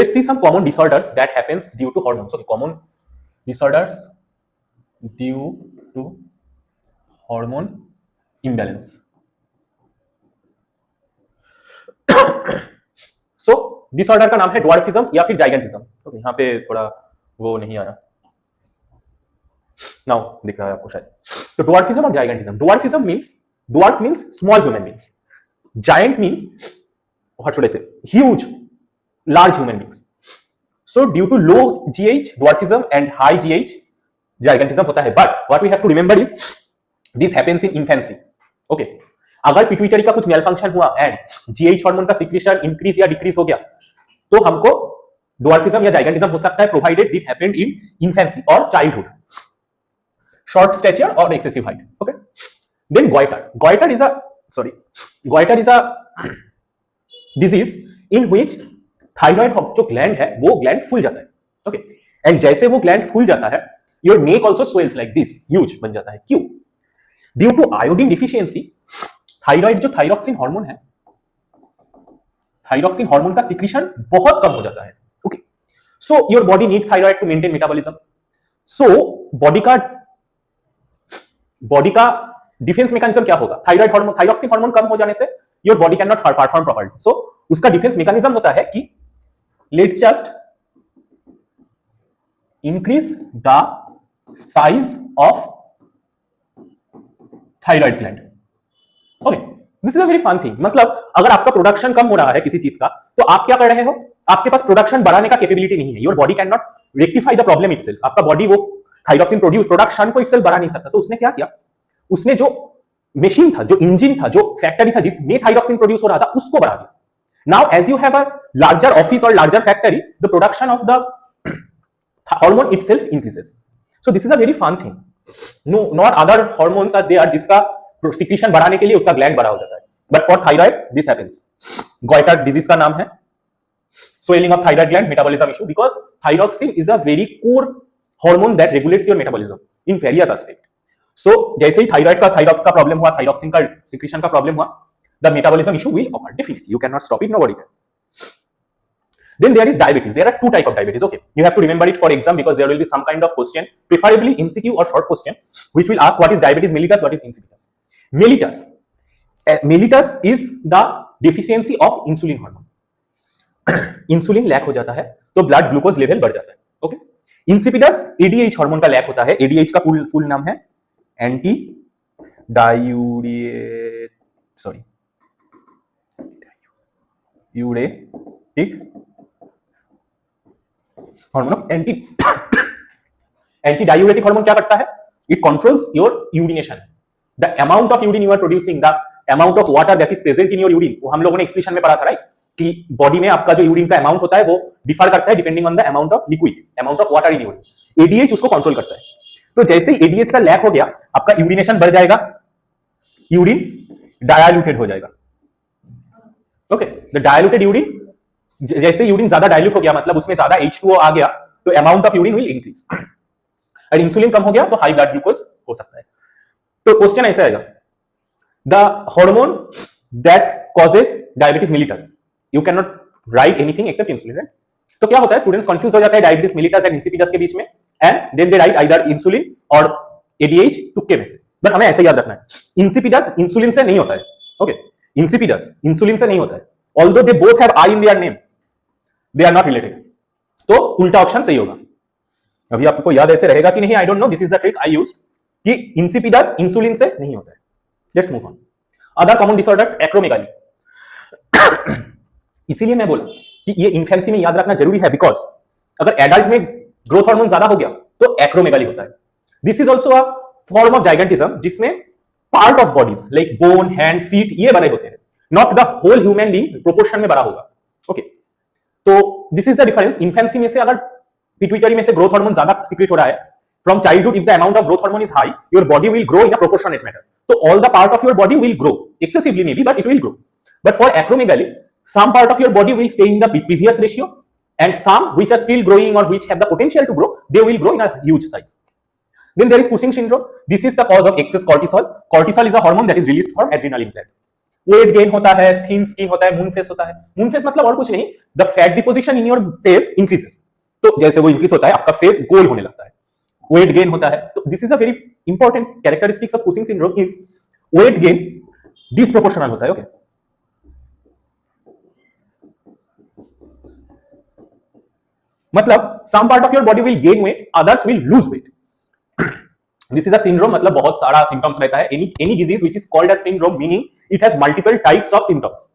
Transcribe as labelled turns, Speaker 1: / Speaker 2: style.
Speaker 1: let's see some common disorders that happens due to hormones. Okay, common disorders due to hormone imbalance. So disorder का नाम है dwarfism या फिर gigantism. Okay, यहाँ पे थोड़ा वो नहीं आ रहा, नाउ दिख रहा है आपको शायद. तो ड्वार्फिज्म और gigantism. Dwarfism means, dwarf means small human beings, giant means what should I say, huge, large human beings. So due to low GH dwarfism and high GH gigantism होता है. But what we have to remember is this happens in infancy. Okay, अगर pituitary का कुछ malfunction हुआ and GH hormone का secretion increase या decrease हो गया तो हमको ड्वार्फिज्म या जाइगेंटिज्म हो सकता है, provided it happened in infancy और चाइल्डहुड, शॉर्ट स्टैचर और excessive height. Okay, then goiter is a disease in which thyroid जो ग्लैंड है वो ग्लैंड फूल जाता है. ओके, एंड जैसे वो ग्लैंड फूल जाता है your neck also swells like this, huge बन जाता है. क्यों? Due to iodine deficiency. Thyroid जो थायरॉक्सिन हार्मोन है, थायरॉक्सिन हार्मोन का सिक्रीशन बहुत कम हो जाता है. Okay, so your body need thyroid to maintain metabolism. So body का डिफेंस मैकेनिज्म क्या होगा? थायराइड हार्मोन, थायरॉक्सिन हार्मोन कम हो जाने से your body can not perform properly. So उसका डिफेंस मैकेनिज्म होता है कि let's just increase the size of thyroid gland. Okay, this is a very fun thing. मतलब अगर आपका प्रोडक्शन कम हो रहा है किसी चीज का तो आप क्या कर रहे हो? आपके पास प्रोडक्शन बढ़ाने का कैपेबिलिटी नहीं है. Your body can not rectify the problem itself. आपका बॉडी वो थायरॉक्सिन प्रोडक्शन को इटसेल्फ बढ़ा नहीं सकता. तो उसने क्या किया? उसने जो मशीन था, जो इंजन था, जो फैक्ट्री था जिसमें थायरॉक्सिन प्रोड्यूस हो रहा था उसको बढ़ा दिया. Now, as you have a larger office or larger factory, the production of the hormone itself increases. So this is a very fun thing. No, not other hormones are there जिसका secretion बढ़ाने के लिए उसका gland बड़ा हो जाता है. But for thyroid, this happens. Goiter disease का नाम है swelling of thyroid gland, metabolism issue, because thyroxine is a very core hormone that regulates your metabolism in various aspects. So जैसे ही थायराइड का प्रॉब्लम हुआ, थायरॉक्सिन का secretion का problem हुआ, the metabolism issue will occur. Definitely, you cannot stop it. Nobody can. Then there is diabetes. There are two types of diabetes. Okay, you have to remember it for exam because there will be some kind of question, preferably MCQ or short question, which will ask what is diabetes mellitus, what is insipidus. Mellitus is the deficiency of insulin hormone. Insulin lack हो जाता है तो blood glucose level बढ़ जाता है. Okay, insipidus ADH hormone का lack होता है. ADH का फुल नाम है anti diuretic hormone. Anti diuretic hormone क्या करता है? It controls your urination, the amount of urine you are producing, the amount of water that is present in your urine. वो हम लोगों ने एक्सप्रेशन में पढ़ा था, राइट, कि बॉडी में आपका जो यूरिन का अमाउंट होता है वो डिफर करता है depending on the amount of liquid, amount of water in urine. ADH उसको कंट्रोल करता है. तो जैसे ही ADH का लैक हो गया आपका यूरिनेशन बढ़ जाएगा, यूरिन डायल्यूटेड हो जाएगा. ओके, द डायल्यूटेड यूरिन, जैसे यूरिन ज्यादा डायल्यूट हो गया मतलब उसमें ज्यादा H2O आ गया तो amount of urine will increase. और इंसुलिन कम हो गया तो हाई ब्लड ग्लूकोज हो सकता है. तो क्वेश्चन ऐसा आएगा, the hormone that causes diabetes mellitus, you can not right anything accept insulin, right. तो क्या होता है, स्टूडेंट्स कंफ्यूज हो जाता है डायबिटीज मेलिटस एंड इंसिपिडस के बीच में, and then they write either insulin और ADH तुक्के में से. बट हमें ऐसे याद रखना है, इंसिपिडस इंसुलिन से नहीं होता है. ओके, इंसिपिडस इंसुलिन से नहीं होता है. Although they both have I in their name, they are not related. तो उल्टा ऑप्शन सही होगा. अभी आपको याद ऐसे रहेगा कि नहीं, I don't know, this is the trick I use, कि इंसिपिडस इंसुलिन से नहीं होता है. Let's move on. Other common disorders, acromegaly. इसीलिए मैं बोला कि ये इन्फेंसी में याद रखना जरूरी है, बिकॉज अगर एडल्ट में ग्रोथ हार्मोन ज्यादा हो गया तो एक्रोमेगाली होता है. This is also a form of gigantism जिसमें part of bodies like bone, hand, feet ये बड़े होते हैं, not the whole human being proportion में बड़ा होगा. ओके, तो this is the difference. Infancy में से अगर पिट्यूटरी में से ग्रोथ हार्मोन ज्यादा सीक्रेट हो रहा है, from childhood if the amount of growth hormone is high, your body will grow in a proportionate manner. तो all the part of your body will grow, excessively maybe, but it will grow. But for acromegaly, some part of your body will stay in the previous ratio, and some which are still growing or which have the potential to grow, they will grow in a huge size. Then there is Cushing syndrome. This is the cause of excess cortisol. Cortisol is a hormone that is released for adrenaline gland. Weight gain होता है, thin skin होता है, moon face होता है। Moon face मतलब और कुछ नहीं, the fat deposition in your face increases. तो जैसे वो इंक्रीज होता है आपका फेस गोल होने लगता है। वेट गेन होता है, तो this is a very important characteristics of Cushing syndrome is weight gain disproportional होता है। ओके, मतलब some part of your body will gain weight, others will lose weight. This is a syndrome, मतलब बहुत सारा symptoms रहता है। Any disease which is called as syndrome meaning it has multiple types of symptoms.